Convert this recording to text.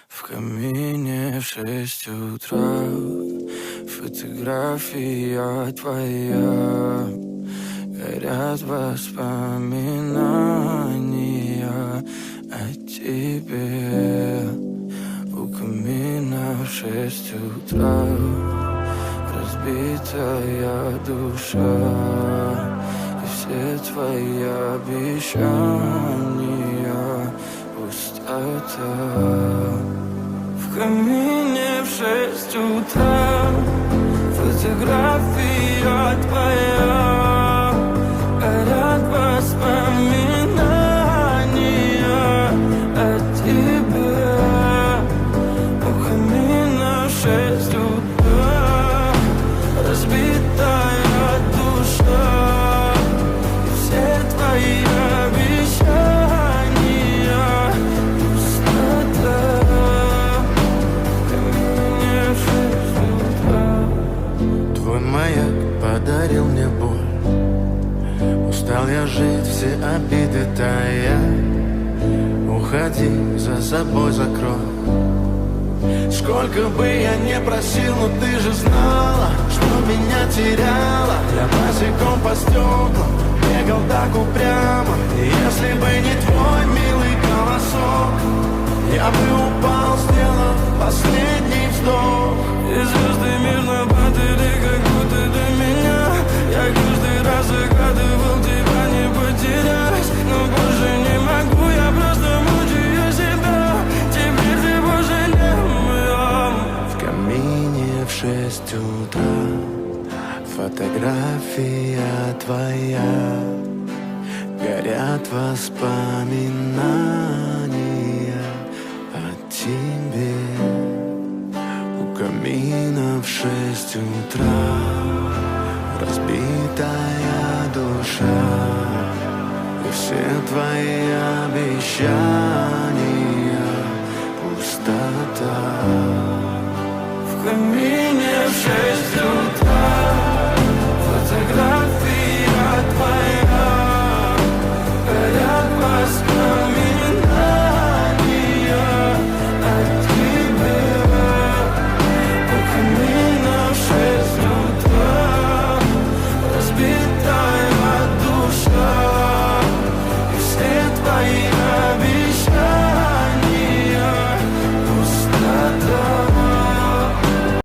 В камине в 6 утра фотография твоя. Горят воспоминания о тебе. У камина в 6 утра разбитая душа. И все твои обещания пустота. В камине в 6 утра фотография твоя. Горят воспоминания о тебе. У камина в 6 утра разбитая душа. И все твои обещания пустота. В камине в 6 утра. Твой маяк подарил мне боль. Устал я жить, все обиды тая. Уходи, за собой закрой. Сколько бы я не просил, но ты же знала, что меня теряла. Я босиком по стеклам бегал так упрямо. И если бы не твой милый голосок, я бы упал, сделав последний вздох. И звезды мирно падали, как будто до меня. Я каждый раз загадывал тебя не потерять, но больше не могу, я просто мучаю себя. Теперь ты больше не моя. В камине в 6 утра фотография твоя. Горят воспоминания о тебе. У камина в 6 утра разбитая душа. И все твои обещания пустота. В камине в 6